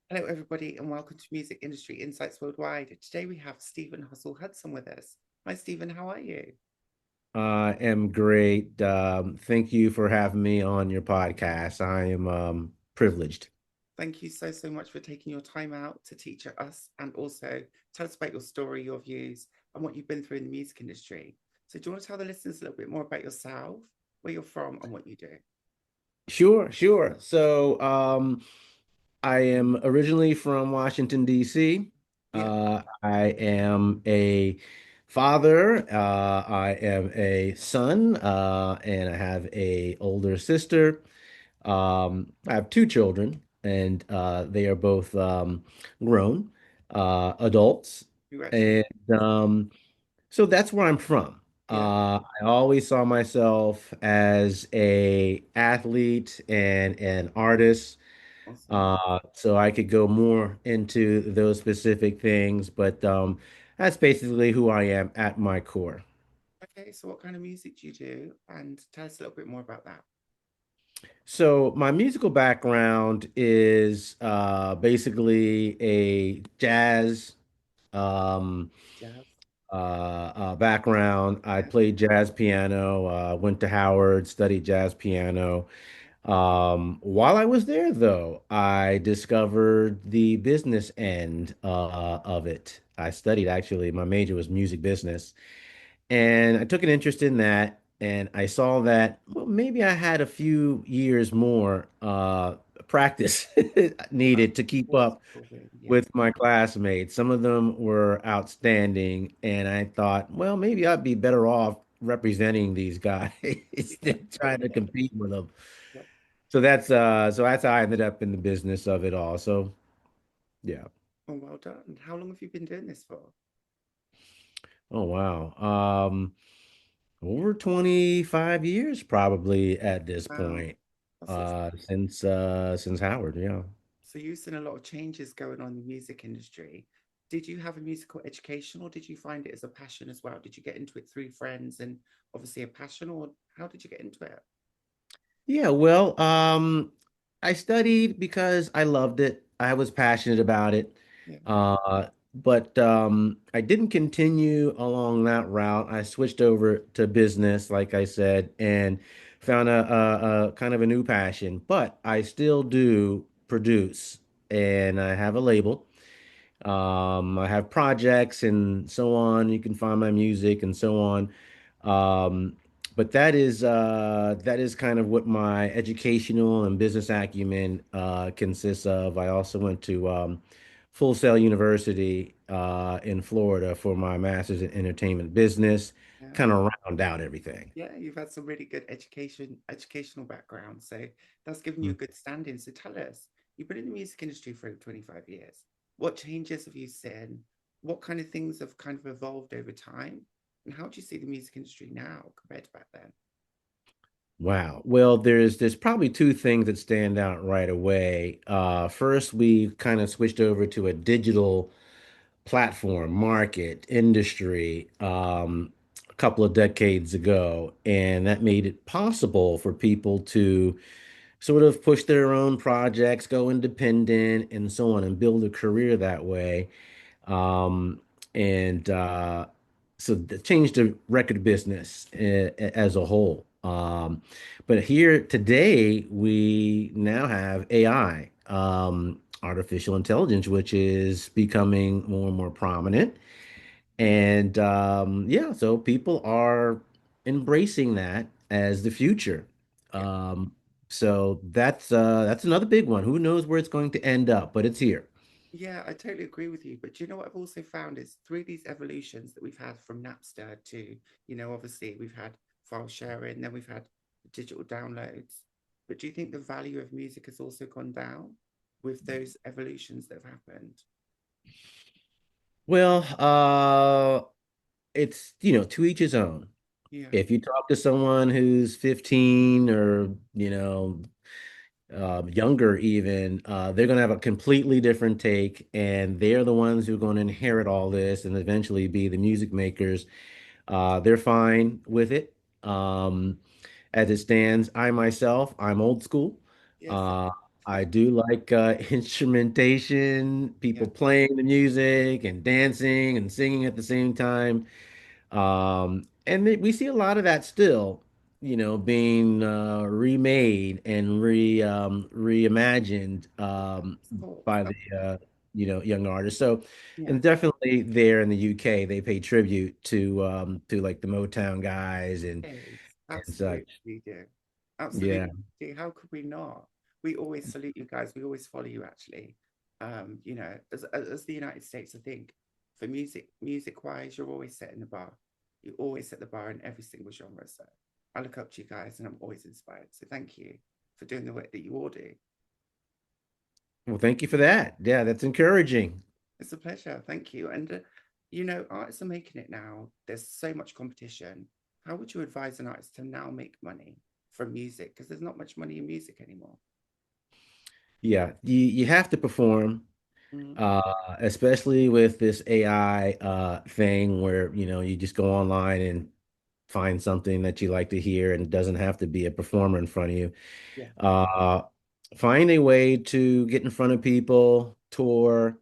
Hello, everybody, and welcome to Music Industry Insights Worldwide. Today we have Stephen Hustle Hudson with us. Hi, Stephen, how are you? I am great. Thank you for having me on your podcast. I am privileged. Thank you so much for taking your time out to teach us and also tell us about your story, your views, and what you've been through in the music industry. So, do you want to tell the listeners a little bit more about yourself, where you're from, and what you do? Sure, sure. I am originally from Washington, D.C. Yeah, I am a father. I am a son, and I have a older sister. I have two children, and they are both grown adults. congratulations. And so that's where I'm from. Yeah, I always saw myself as a athlete and an artist. awesome. So I could go more into those specific things, but that's basically who I am at my core. Okay, so what kind of music do you do? And tell us a little bit more about that. So my musical background is basically a jazz um, Jazz? background. I Yeah, played jazz piano, went to Howard, studied jazz piano. While I was there, though, I discovered the business end of it. I studied actually, my major was music business. And I took an interest in that, and I saw that, well, maybe I had a few years more practice that's needed to keep up wonderful. Yeah. with my classmates. Some of them were outstanding, and I thought, well, maybe I'd be better off representing these guys Yeah. than trying to compete with them. Yeah. So that's how I ended up in the business of it all. So yeah. Oh, well done. How long have you been doing this for? Oh wow. Over 25 years probably at this Wow, point. that's awesome. Since Howard, yeah. So you've seen a lot of changes going on in the music industry. Did you have a musical education or did you find it as a passion as well? Did you get into it through friends and obviously a passion, or how did you get into it? Yeah, well, I studied because I loved it. I was passionate about it. Yeah, But I didn't continue along that route. I switched over to business, like I said, and found a kind of a new passion. But I still do produce, and I have a label. I have projects and so on. You can find my music and so on. Um, but that is kind of what my educational and business acumen consists of. I also went to Full Sail University in Florida for my master's in entertainment business, yeah, kind of round out everything. yeah. You've had some really good educational background, so that's given you a good standing. So tell us, you've been in the music industry for over 25 years. What changes have you seen? What kind of things have kind of evolved over time? And how do you see the music industry now compared to back then? Wow. Well, there's probably two things that stand out right away. First, we kind of switched over to a digital platform, market, industry, a couple of decades ago, and that made it possible for people to sort of push their own projects, go independent, and so on, and build a career that way. Um, and So that changed the record business as a whole. But here today, we now have AI, artificial intelligence, which is becoming more and more prominent. And yeah, so people are embracing that as the future. Yeah. Um, so that's another big one. Who knows where it's going to end up, but it's here. Yeah, I totally agree with you. But do you know what I've also found is through these evolutions that we've had from Napster to, obviously we've had file sharing, then we've had digital downloads. But do you think the value of music has also gone down with those evolutions that have happened? Well, it's, to each his own. Yeah. If you talk to someone who's 15 or, younger even, they're going to have a completely different take, and they're the ones who are going to inherit all this and eventually be the music makers. They're fine with it. As it stands, I myself, I'm old school. Yes. Uh, I do like instrumentation, Yeah, people playing the music and dancing and singing at the same time. We see a lot of that still, being remade and reimagined thoughts. by the young artists. So, Yeah. and definitely there in the UK, they pay tribute to like the Motown guys Yes, and absolutely such. we do. Absolutely Yeah. we do. How could we not? We always salute you guys. We always follow you actually. As the United States, I think for music wise, you're always setting the bar. You always set the bar in every single genre. So I look up to you guys and I'm always inspired. So thank you for doing the work that you all do. Well, thank you for that. Yeah, that's encouraging. It's a pleasure. Thank you. And artists are making it now. There's so much competition. How would you advise an artist to now make money from music? Because there's not much money in music anymore. Yeah, you have to perform. Mm, Especially with this AI thing where, you just go online and find something that you like to hear and it doesn't have to be a performer in front of you. yeah, Uh, find a way to get in front of people, tour,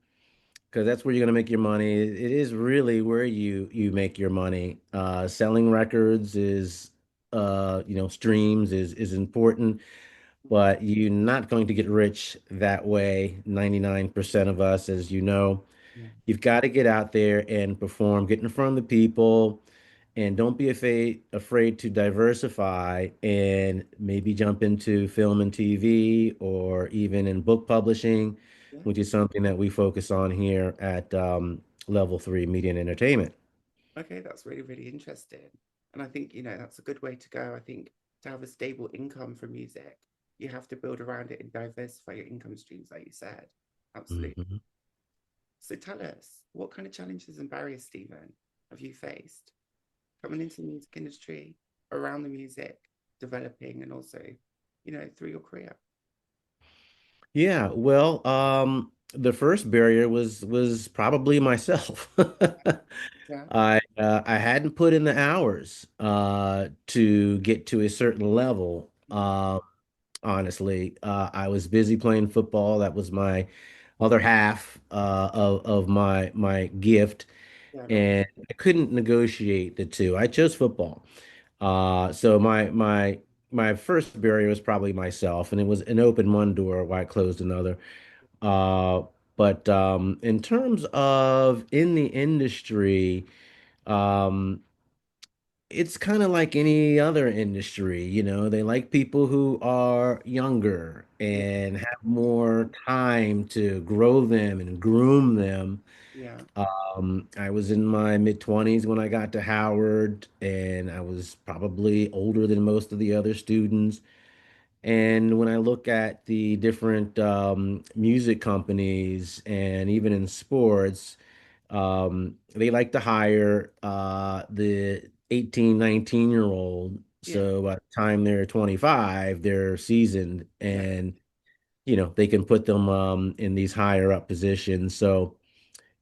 because that's where you're going to make your money. It is really where you make your money. Selling records is, streams is important, but you're not going to get rich that way. 99% of us, as you know. yeah. You've got to get out there and perform, get in front of the people, and don't be afraid to diversify and maybe jump into film and TV or even in book publishing, Yeah. which is something that we focus on here at Level 3 Media and Entertainment. Okay, that's really, really interesting. And I think, that's a good way to go. I think to have a stable income from music, you have to build around it and diversify your income streams, like you said. Absolutely. Mhm. So tell us, what kind of challenges and barriers, Stephen, have you faced coming into the music industry, around the music, developing, and also, through your career? Yeah, well, the first barrier was probably myself. Yeah. I hadn't put in the hours to get to a certain level. Mm. Honestly, I was busy playing football. That was my other half of my gift, Yeah, no. and I couldn't negotiate the two. I chose football. So my first barrier was probably myself, and it was an open one door while I closed another. Uh, but in terms of in the industry, um, it's kind of like any other industry, they like people who are younger Yeah, and have more time to grow them and groom them. yeah, I was in my mid-20s when I got to Howard, and I was probably older than most of the other students. And when I look at the different music companies and even in sports, they like to hire the 18, 19-year-old. yeah, So by the time they're 25, they're seasoned yeah. and, they can put them in these higher up positions. So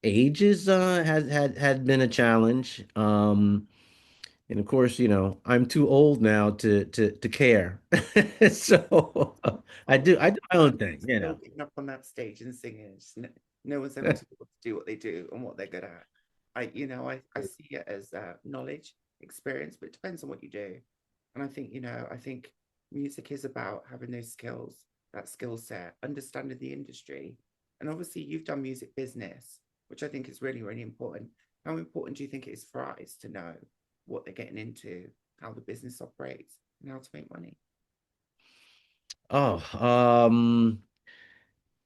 age is had been a challenge. And of course, I'm too old now to care. So Oh, I do my own thing, still getting up on that stage and singing. No one's ever too able to do what they do and what they're good at. I see it as knowledge, experience, but it depends on what you do. And I think music is about having those skills, that skill set, understanding the industry. And obviously, you've done music business, which I think is really, really important. How important do you think it is for artists to know what they're getting into, how the business operates, and how to make money? Oh,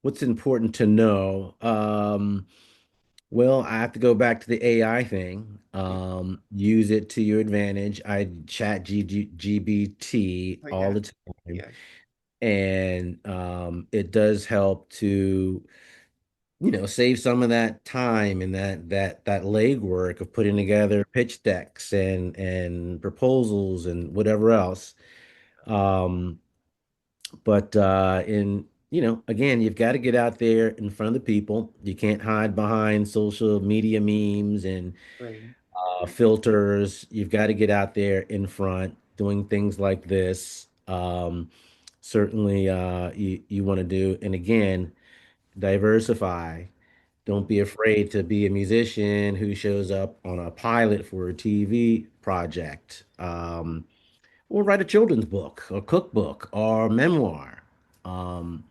what's important to know? Well, I have to go back to the AI thing. Yeah. Use it to your advantage. I chat GBT Oh, all yeah. the time, Yeah. and it does help to, save some of that time and that legwork of putting together pitch decks and proposals and whatever else. Um, but again, you've got to get out there in front of the people. You can't hide behind social media memes and Great. filters. You've got to get out there in front doing things like this. certainly you want to do. And again, diversify. Don't be afraid to be a musician who shows up on a pilot for a TV project, or write a children's book, or cookbook, or memoir. Um,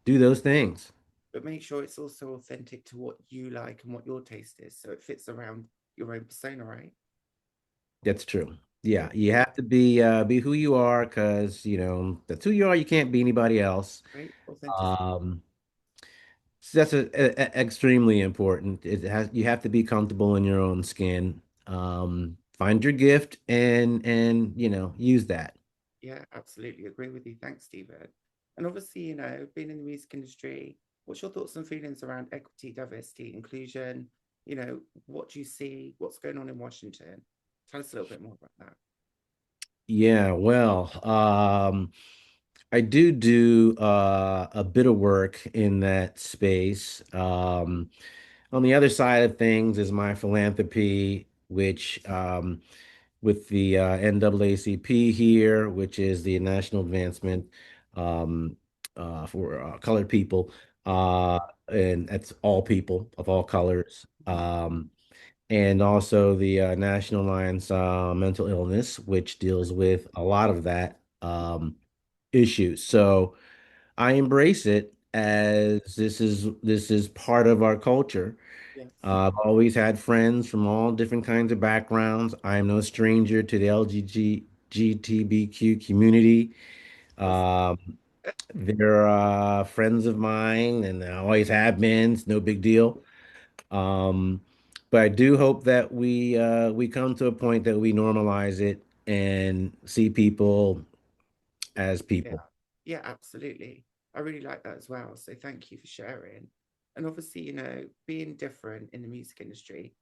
do those things. But make sure it's also authentic to what you like and what your taste is, so it fits around your own persona, right? That's true. Yeah, Yeah, you have to be who you are because that's who you are. You can't be anybody else. right. Authenticity. Um, so that's extremely important. It has you have to be comfortable in your own skin. Find your gift and use that. Yeah, absolutely agree with you. Thanks, Stephen. And obviously, being in the music industry, what's your thoughts and feelings around equity, diversity, inclusion? What do you see? What's going on in Washington? Tell us a little bit more about that. Yeah, well, I do a bit of work in that space. On the other side of things is my philanthropy, which with the NAACP here, which is the National Advancement um, for colored people, uh, and that's all people of all colors. Mhm. And also the National Alliance Mental Illness, which deals with a lot of that issue. So I embrace it as this is part of our culture. Yes. I've always had friends from all different kinds of backgrounds. I'm no stranger to the LGBTQ community. Awesome. Um, they're friends of mine, and they always have been. It's no big deal. Um, but I do hope that we come to a point that we normalize it and see people as Yeah. people. Yeah, absolutely. I really like that as well. So thank you for sharing. And obviously, being different in the music industry,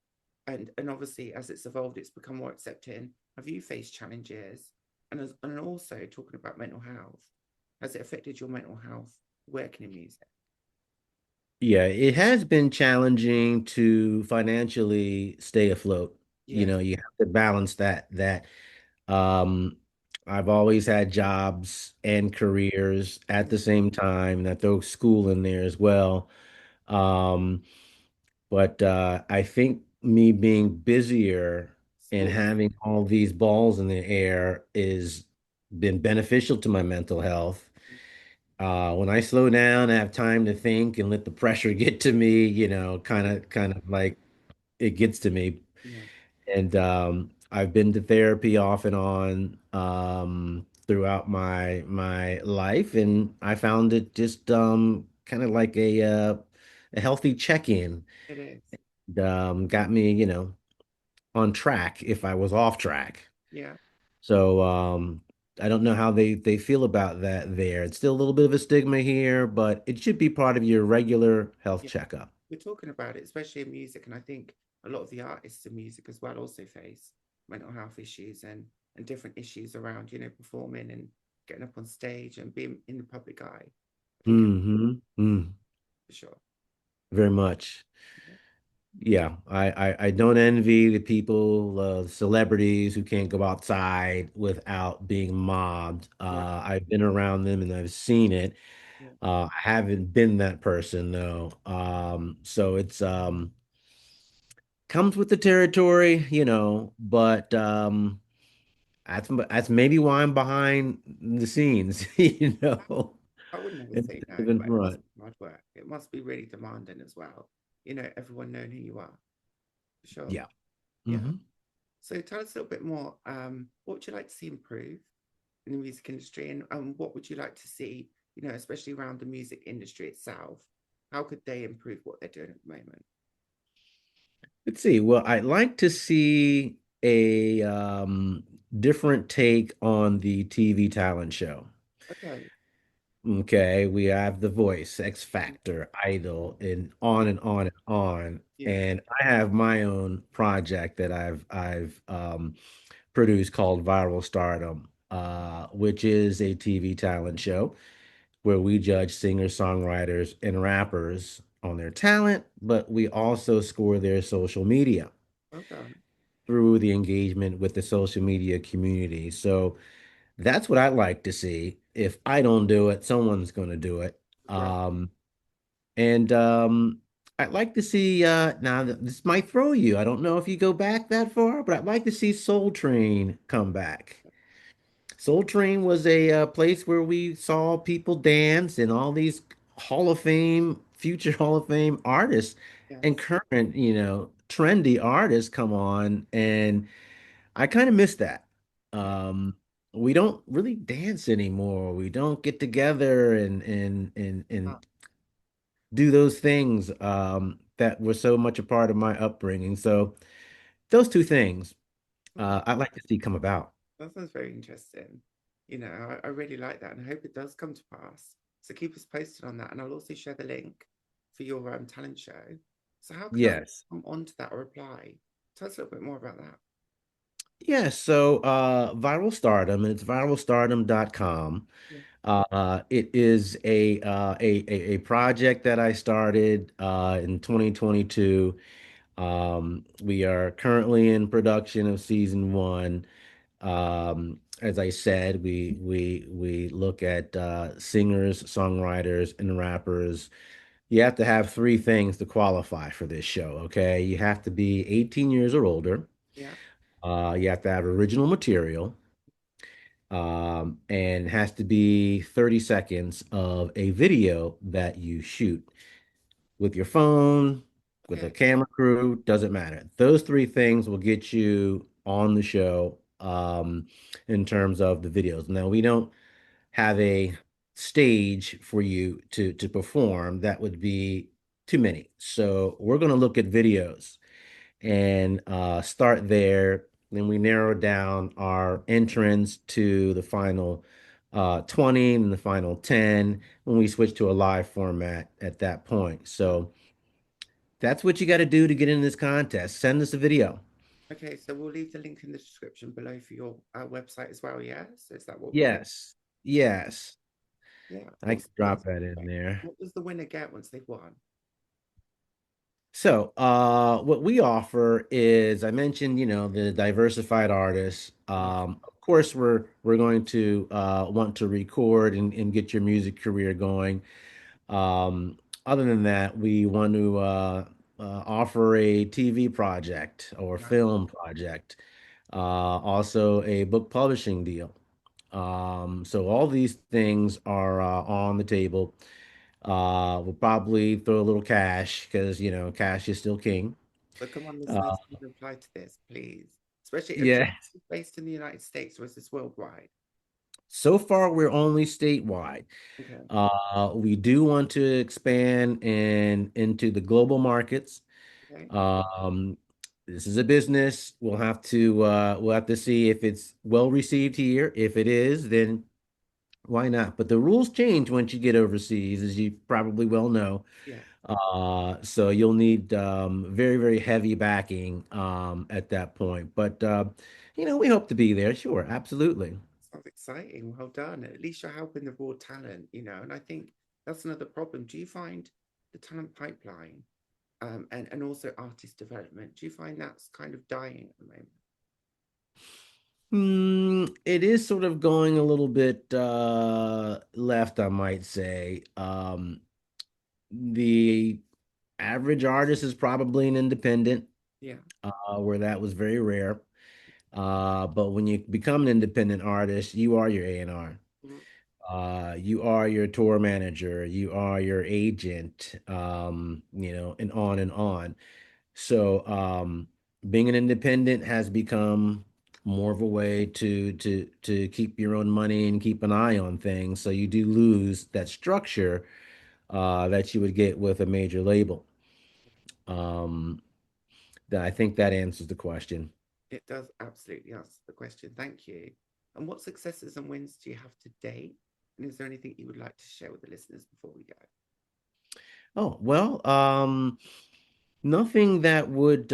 and obviously as it's evolved, it's become more accepting. Have you faced challenges? And also talking about mental health, has it affected your mental health working in music? Yeah, it has been challenging to financially stay afloat. Yeah. You have to balance that. Um, I've always had jobs and careers at the same time, and I throw school in there as well. Um, but I think me being busier and Sports. having all these balls in the air is been beneficial to my mental health. When I slow down, I have time to think and let the pressure get to me, kind of like it gets to me. Yeah. And I've been to therapy off and on throughout my life, and I found it just kind of like a healthy check-in. It is. Got me, on track if I was off track. Yeah. So I don't know how they feel about that there. It's still a little bit of a stigma here, but it should be part of your regular health Yeah. checkup. We're talking about it, especially in music, and I think a lot of the artists in music as well also face mental health issues and different issues around, performing and getting up on stage and being in the public eye. I think it Mm. for sure. Very much. Yeah. Yeah, I don't envy the people, celebrities who can't go outside without being mobbed. Yeah. I've been around them and I've seen it. Yeah. I haven't been that person though. So it's comes with the territory, but that's maybe why I'm behind the scenes, I would never say instead no, of in but it must front. be hard work. It must be really demanding as well. Everyone knowing who you are, for sure. Yeah. Yeah. Hmm. So tell us a little bit more. What would you like to see improve in the music industry, and what would you like to see, especially around the music industry itself? How could they improve what they're doing at the moment? Let's see. Well, I'd like to see a different take on the TV talent show. Okay. Okay, we have The Voice, X Factor, Idol, and on and on and on. Yeah. And I have my own project that I've produced called Viral Stardom, which is a TV talent show where we judge singers, songwriters, and rappers on their talent, but we also score their social media Well done. through the engagement with the social media community. So that's what I'd like to see. if I don't do it, someone's going to do it. Right. And I'd like to see now this might throw you. I don't know if you go back that far, but I'd like to see Soul Train come back. Soul Train was a place where we saw people dance and all these Hall of Fame, future Hall of Fame artists and Yes. current, trendy artists come on, and I kind of miss that. Yeah. Um, we don't really dance anymore. We don't get together and Ah, do those things that were so much a part of my upbringing. So those two things okay. I'd like to see come about. That sounds very interesting. I really like that and I hope it does come to pass. So keep us posted on that. And I'll also share the link for your talent show. So how can I Yes. come onto that or apply? Tell us a little bit more about that. Yeah, so Viral Stardom, and it's viralstardom.com. Yeah. It is a project that I started in 2022. We are currently in production of season one. As I said, we look at singers, songwriters, and rappers. You have to have three things to qualify for this show, okay? You have to be 18 years or older. Yeah. You have to have original material, and it has to be 30 seconds of a video that you shoot with your phone, with a Okay. camera crew, doesn't matter. Those three things will get you on the show in terms of the videos. Now, we don't have a stage for you to perform. That would be too many. So we're going to look at videos and start there. Then we narrow down our entrance to the final 20 and the final 10 when we switch to a live format at that point. Right. So that's what you got to do to get in this contest. Send us a video. Okay. So we'll leave the link in the description below for your website as well. Yes. Is that what we'll do? Yes. Yes. Yeah. I can Awesome. That drop sounds that in great. there. What does the winner get once they've won? So, what we offer is, I mentioned, the diversified artists. Yeah. Of course, we're going to want to record and get your music career going. Um, Other than that, we want to offer a TV project or Right. film project, also a book publishing deal. So all these things are on the table. We'll probably throw a little cash because cash is still king. So come on, Uh, listeners, please reply to this, please. Especially if yeah. it's based in the United States or is this worldwide? So far, we're only statewide. Okay. We do want to expand and into the global markets. Okay. Um, this is a business. We'll have to see if it's well received here. If it is, then why not? But the rules change once you get overseas, as you probably well know. Yeah. So you'll need very, very heavy backing at that point. But we hope to be there. Sure, absolutely. Sounds exciting. Well done. At least you're helping the raw talent. And I think that's another problem. Do you find the talent pipeline and also artist development, do you find that's kind of dying at the moment? It is sort of going a little bit left, I might say. The average artist is probably an independent, Yeah. where that was very rare. But when you become an independent artist, you are your A&R. Mhm. You are your tour manager, you are your agent, and on and on. So, being an independent has become more of a way to keep your own money and keep an eye on things. So you do lose that structure that you would get with a major label. Um, that I think that answers the question. It does absolutely answer the question. Thank you. And what successes and wins do you have to date? And is there anything you would like to share with the listeners before we go? Oh, well, nothing that would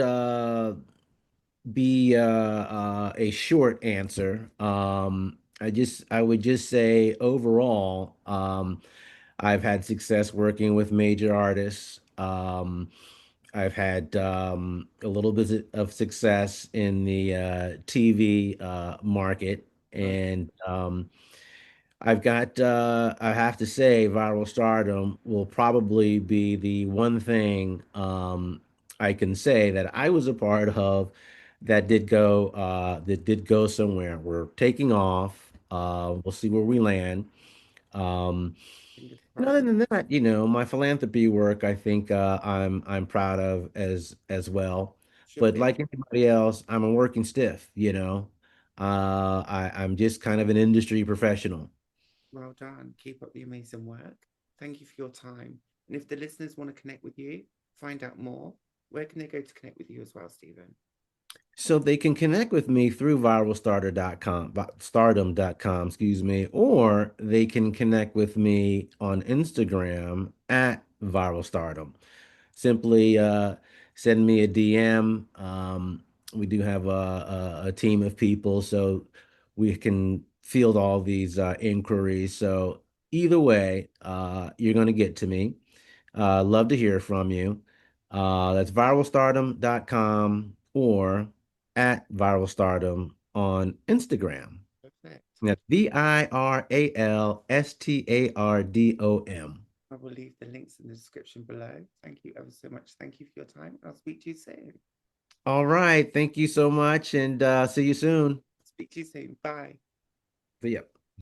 be a short answer. I would just say overall, I've had success working with major artists. I've had a little bit of success in the TV market, Right. and I have to say, Viral Stardom will probably be the one thing I can say that I was a part of that did go somewhere. We're taking off. We'll see where we land. Um, Fingers and crossed. other than that, my philanthropy work, I think I'm proud of as well. Should But be. like anybody else, I'm a working stiff, I'm just kind of an industry professional. Well done. Keep up the amazing work. Thank you for your time. And if the listeners want to connect with you, find out more, where can they go to connect with you as well, Stephen? So they can connect with me through stardom.com, excuse me, or they can connect with me on Instagram at Viral Stardom. Simply send me a DM. We do have a team of people, so we can field all these inquiries. So either way, you're going to get to me. Love to hear from you. That's viralstardom.com or at viralstardom on Instagram. Perfect. That's VIRALSTARDOM. I will leave the links in the description below. Thank you ever so much. Thank you for your time. I'll speak to you soon. All right. Thank you so much and see you soon. Speak to you soon. Bye. See ya.